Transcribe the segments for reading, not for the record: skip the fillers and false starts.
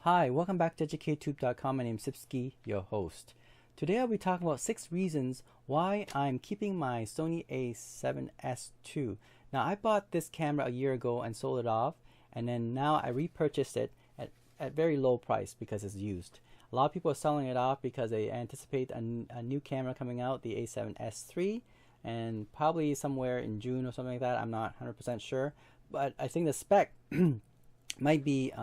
Hi, welcome back to EducateTube.com. My name is a7sii, your host. Today I'll be talking about 6 reasons why I'm keeping my Sony a7s II. Now I bought this camera a year ago and sold it off, and then now I repurchased it at very low price because it's used. A lot of people are selling it off because they anticipate a new camera coming out, the a7s3, and probably somewhere in June or something like that. I'm not 100% sure, but I think the spec might be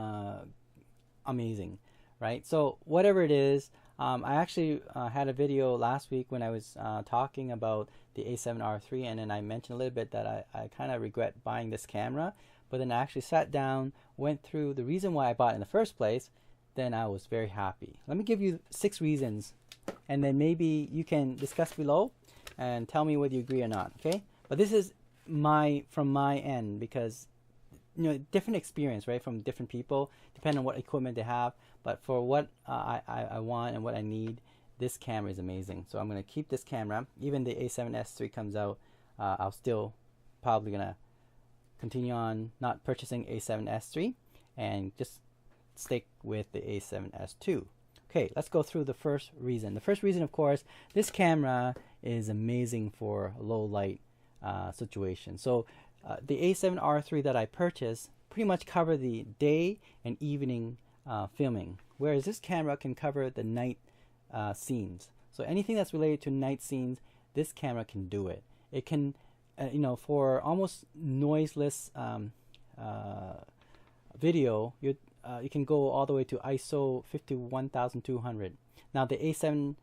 amazing, right? So whatever it is, I actually had a video last week when I was talking about the a7R3, and then I mentioned a little bit that I kind of regret buying this camera, but then I actually sat down, went through the reason why I bought it in the first place, then I was very happy. Let me give you 6 reasons, and then maybe you can discuss below and tell me whether you agree or not, okay? But this is from my end, because different experience, right, from different people, depending on what equipment they have. But for what I want and what I need, this camera is amazing. So I'm going to keep this camera. Even the a7s3 comes out, I'll still probably going to continue on not purchasing a7s3 and just stick with the a7s II. Okay, let's go through the first reason. The first reason, of course, this camera is amazing for low light situation. So the a7R3 that I purchased pretty much cover the day and evening filming, whereas this camera can cover the night scenes. So anything that's related to night scenes, this camera can do it. It can, for almost noiseless video, you can go all the way to ISO 51200. Now the a7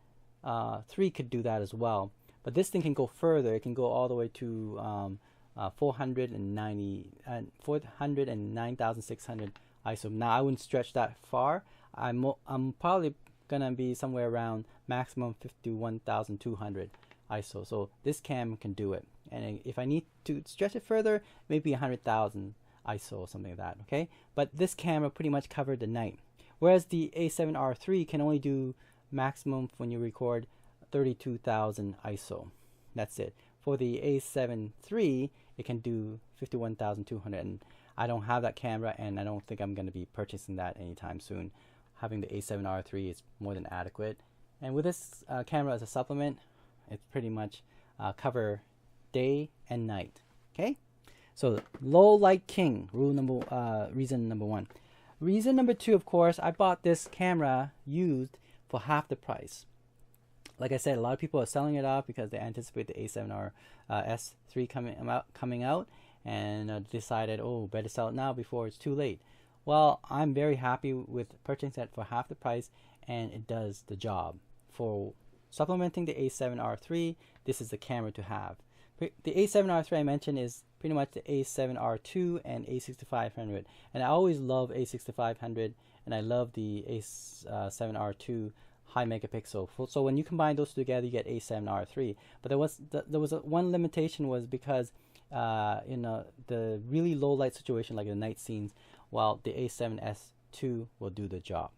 III could do that as well, but this thing can go further. It can go all the way to 409,600 ISO. Now I wouldn't stretch that far. I'm probably gonna be somewhere around maximum 51,200 ISO. So this cam can do it, and if I need to stretch it further, maybe 100,000 ISO or something like that. Okay, but this camera pretty much covered the night, whereas the a7R3 can only do maximum when you record 32,000 ISO. That's it. For the a7 III, it can do 51,200, and I don't have that camera, and I don't think I'm going to be purchasing that anytime soon. Having the a7R3 is more than adequate, and with this camera as a supplement, it's pretty much cover day and night. Okay, so low light king, reason number 1. Reason number 2, of course, I bought this camera used for half the price. Like I said, a lot of people are selling it off because they anticipate the a7S3 coming out, and decided, oh, better sell it now before it's too late. Well, I'm very happy with purchasing it for half the price, and it does the job. For supplementing the a7R3, this is the camera to have. The a7R3 I mentioned is pretty much the a7R2 and a6500, and I always love a6500, and I love the a7R2 high megapixel. So when you combine those together, you get a7R3. But there was one limitation, was because the really low light situation, like the night scenes, well, the a7s II will do the job.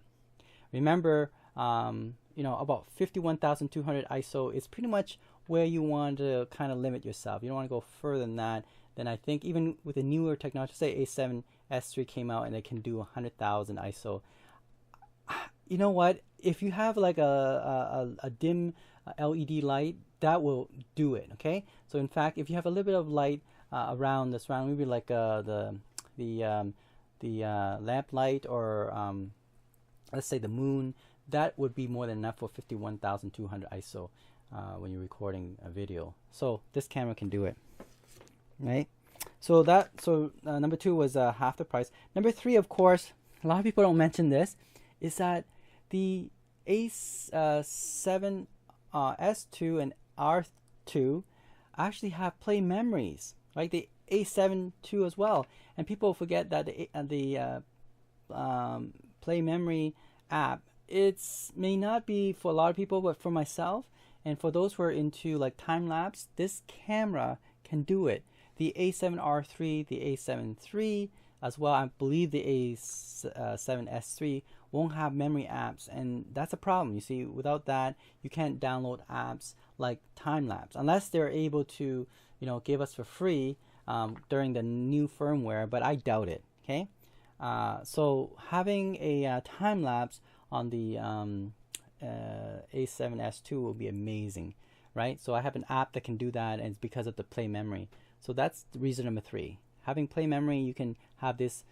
Remember, about 51,200 ISO is pretty much where you want to kind of limit yourself. You don't want to go further than that. Then I think even with the newer technology, say a7s3 came out and it can do 100,000 ISO. You know what? If you have like a dim LED light, that will do it. Okay. So in fact, if you have a little bit of light around the surround, maybe like the lamp light, or let's say the moon, that would be more than enough for 51,200 ISO when you're recording a video. So this camera can do it, right? So number 2 was half the price. Number 3, of course, a lot of people don't mention this, is that the a7S2 and R2 actually have play memories, right? The a7 II as well, and people forget that the play memory app, may not be for a lot of people, but for myself and for those who are into like time lapse, this camera can do it. The a7R3, the a7 III as well, I believe the a7S3 won't have memory apps, and that's a problem. You see, without that, you can't download apps like time lapse unless they're able to give us for free during the new firmware, but I doubt it. Okay, So having a time lapse on the a7s2 will be amazing, right? So I have an app that can do that, and it's because of the play memory. So that's reason number 3. Having play memory, you can have this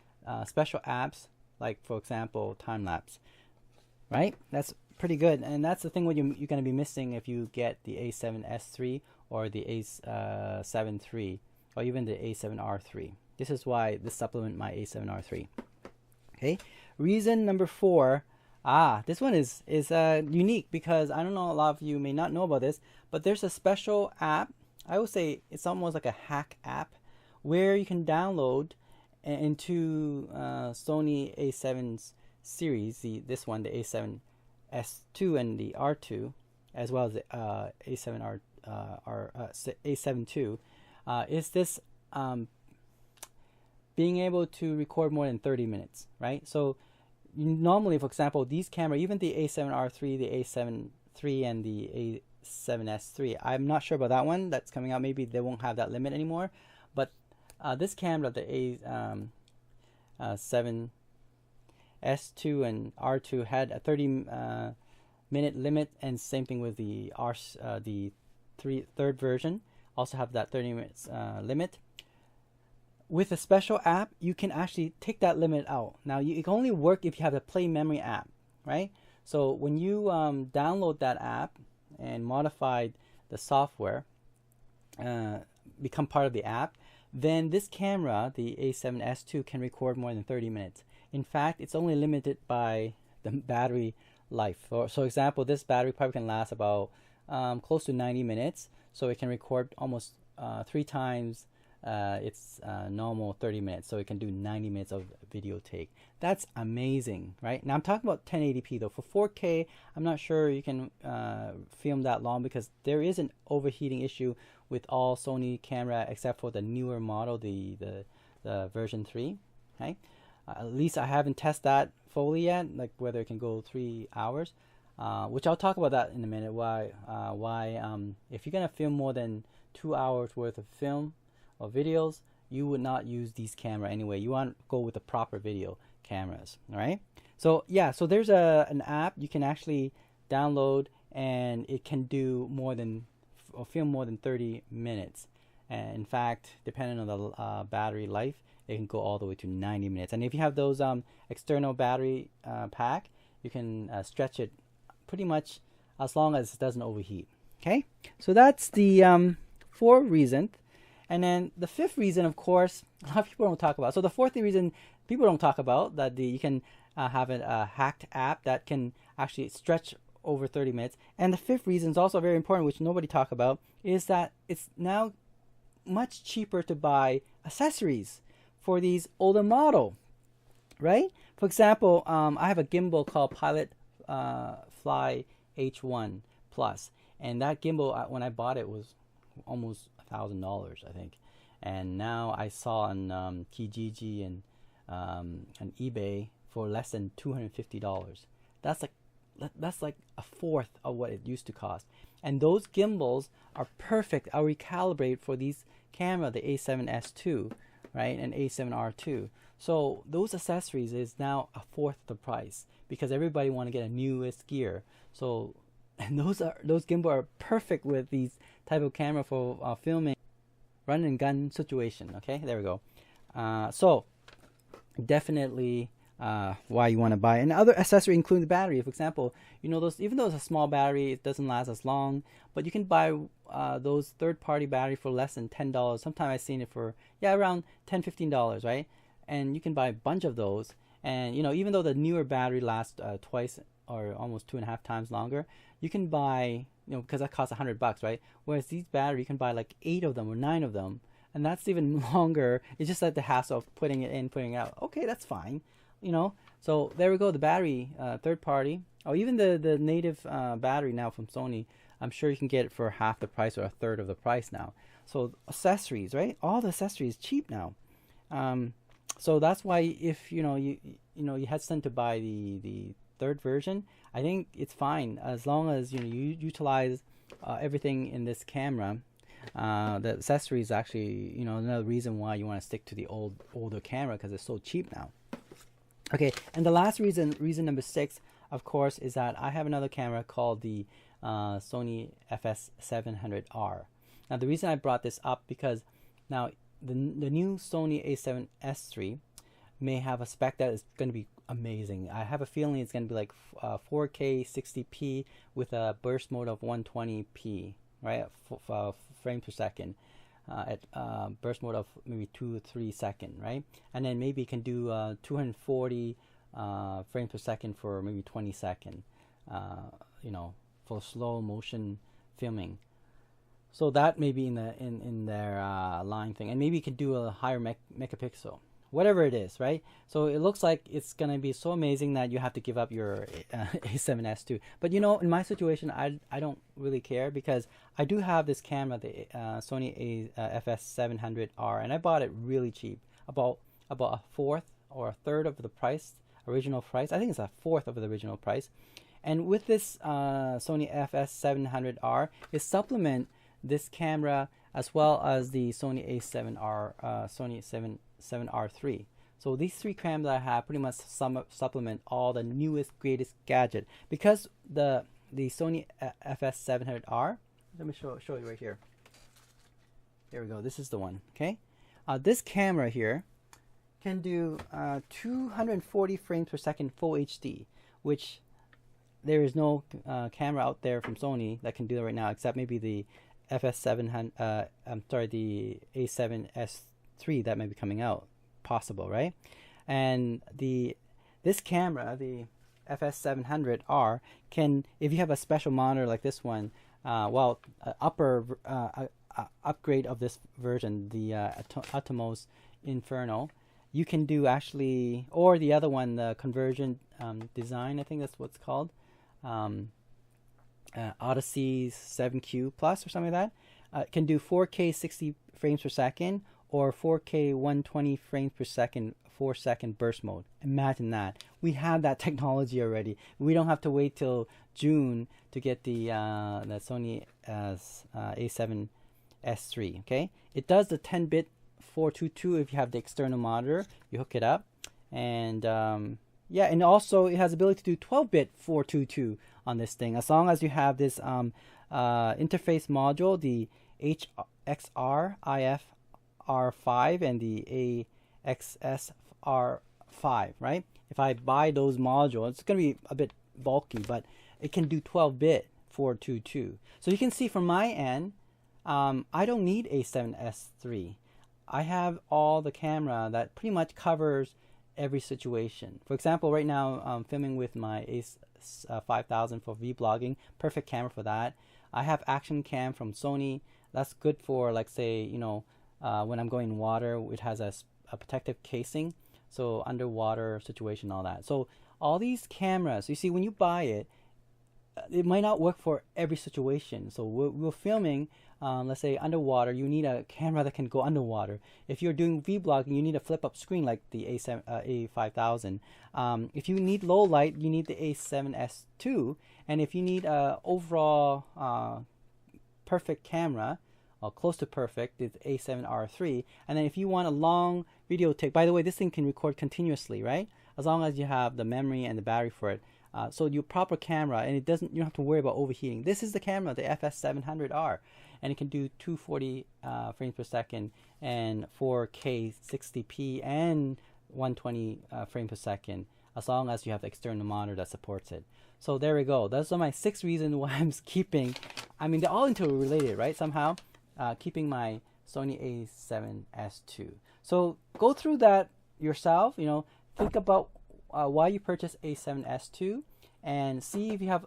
special apps, like for example time lapse, right? That's pretty good, and that's the thing what you're going to be missing if you get the a7s3 or the a7 III or even the a7R3. This is why this supplement my a7R3. Okay, reason number 4. This one is unique, because I don't know, a lot of you may not know about this, but there's a special app. I would say it's almost like a hack app where you can download into Sony a7s series, this one, the a7s2 and the R2, as well as the a7R a7 II, is this being able to record more than 30 minutes, right? So normally, for example, these cameras, even the a7R3, the a7 III, and the a7s3, I'm not sure about that one that's coming out. Maybe they won't have that limit anymore. But this camera, the a7S2 and R2, had a 30-minute limit, and same thing with the third version. Also have that 30 minutes limit. With a special app, you can actually take that limit out. Now, it can only work if you have a Play Memory app, right? So when you download that app and modify the software, become part of the app, then this camera, the a7s2, can record more than 30 minutes. In fact, it's only limited by the battery life. So example, this battery probably can last about close to 90 minutes. So it can record almost 3 times its normal 30 minutes, so it can do 90 minutes of video take. That's amazing, right? Now I'm talking about 1080p though. For 4K, I'm not sure you can film that long, because there is an overheating issue with all Sony camera except for the newer model, the version 3. Okay, at least I haven't tested that fully yet, like whether it can go 3 hours, which I'll talk about that in a minute. Why if you're gonna film more than 2 hours worth of film or videos, you would not use these camera anyway. You want to go with the proper video cameras. All right, so yeah, so there's an app you can actually download, and it can do more than, or film more than 30 minutes. And in fact, depending on the battery life, it can go all the way to 90 minutes. And if you have those external battery pack, you can stretch it pretty much as long as it doesn't overheat. Okay, so that's the 4 reasons. And then the 5th reason, of course, a lot of people don't talk about. So the 4th reason people don't talk about, that you can have a hacked app that can actually stretch over 30 minutes. And the 5th reason is also very important, which nobody talk about, is that it's now much cheaper to buy accessories for these older model, right? For example, I have a gimbal called Pilot Fly H1 Plus, and that gimbal, when I bought it, was almost $1,000, I think. And now I saw on Kijiji and eBay for less than $250. That's like a fourth of what it used to cost. And those gimbals are perfect. I'll recalibrate for these camera, the a7s2, right, and a7R2. So those accessories is now a fourth the price, because everybody want to get a newest gear. So, and those gimbal are perfect with these type of camera for filming run and gun situation. Okay, there we go. So definitely why you want to buy. And other accessory include the battery. For example, those, even though it's a small battery, it doesn't last as long, but you can buy those third-party battery for less than $10. Sometimes I've seen it for around $10-15, right? And you can buy a bunch of those. And even though the newer battery lasts twice or almost 2.5 times longer, you can buy, because that costs $100, right? Whereas these batteries, you can buy like 8 of them or 9 of them, and that's even longer. It's just like the hassle of putting it in, putting it out. Okay, that's fine, So there we go. The battery, third party, or even the native battery now from Sony, I'm sure you can get it for half the price or a third of the price now. So accessories, right? All the accessories cheap now. So that's why if you hesitant to buy the third version, I think it's fine as long as you utilize everything in this camera. The accessories actually, another reason why you want to stick to the older camera, because it's so cheap now. Okay, and the last reason number 6, of course, is that I have another camera called the Sony FS700R. Now, the reason I brought this up because now the new Sony a7s3 may have a spec that is going to be amazing. I have a feeling it's going to be like 4K 60p with a burst mode of 120p, right? Frames per second. At burst mode of maybe 2 or 3 seconds, right? And then maybe you can do 240 frames per second for maybe 20 seconds, you know, for slow motion filming. So that may be in their line thing, and maybe you can do a higher megapixel, whatever it is, right? So it looks like it's gonna be so amazing that you have to give up your a7s2. But you know, in my situation, I don't really care because I do have this camera, the Sony FS700R, and I bought it really cheap, about a fourth or a third of the price, original price. I think it's a fourth of the original price. And with this Sony FS700R, it supplement this camera as well as the Sony a7R, Sony 7R3. So these 3 cameras that I have pretty much supplement all the newest, greatest gadget. Because the Sony FS700R, let me show you right here. Here we go. This is the one. Okay, this camera here can do 240 frames per second full HD, which there is no camera out there from Sony that can do that right now, except maybe the FS700. I'm sorry, the a7s3 that may be coming out, possible, right? And this camera, the FS700R, can, if you have a special monitor like this one, upgrade of this version, the Atomos Inferno, you can do actually, or the other one, the conversion design, I think that's what's called, Odyssey 7Q Plus or something like that, can do 4K 60 frames per second or 4K 120 frames per second 4-second burst mode. Imagine that. We have that technology already. We don't have to wait till June to get the Sony a7s3. Okay, it does the 10-bit 422 if you have the external monitor. You hook it up, and yeah, and also it has the ability to do 12-bit 422 on this thing, as long as you have this interface module, the HXR-IF-R5 and the AXS-R5, right? If I buy those modules, it's going to be a bit bulky, but it can do 12-bit 422. So you can see from my end, I don't need a7s3. I have all the camera that pretty much covers every situation. For example, right now I'm filming with my A5000 for vlogging, perfect camera for that. I have action cam from Sony. That's good for, like, say, you know, when I'm going in water, it has a protective casing, so underwater situation, all that. So all these cameras, you see, when you buy it, it might not work for every situation. So we're filming, let's say underwater, you need a camera that can go underwater. If you're doing vlogging, you need a flip up screen like the A5000. If you need low light, you need the a7s2. And if you need a overall perfect camera, or close to perfect, it's a7R3. And then if you want a long video take, by the way, this thing can record continuously, right? As long as you have the memory and the battery for it. So your proper camera, and you don't have to worry about overheating. This is the camera, the FS700R, and it can do 240 frames per second and 4K 60p and 120 frames per second, as long as you have the external monitor that supports it. So there we go. Those are my 6 reasons why I'm keeping, I mean, they're all interrelated, right? Somehow, keeping my Sony a7s2. So go through that yourself. You know, think about why you purchased a7s2, and see if you have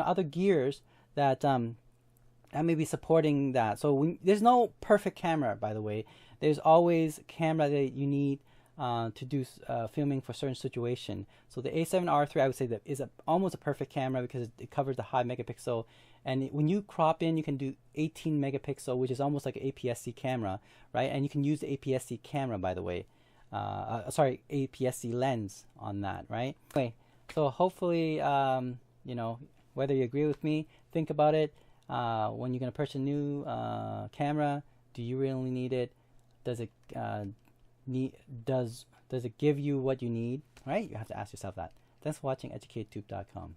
other gears that that may be supporting that. So there's no perfect camera, by the way. There's always camera that you need to do filming for certain situation. So the a7R3, I would say, that is almost a perfect camera because it covers the high megapixel, and when you crop in, you can do 18 megapixel, which is almost like an APS-C camera, right? And you can use the APS-C camera, by the way. Sorry, APS-C lens on that, right? Anyway, so hopefully, you know, whether you agree with me, think about it. When you're going to purchase a new camera, do you really need it? Does it Does it give you what you need? Right? You have to ask yourself that. Thanks for watching EducateTube.com.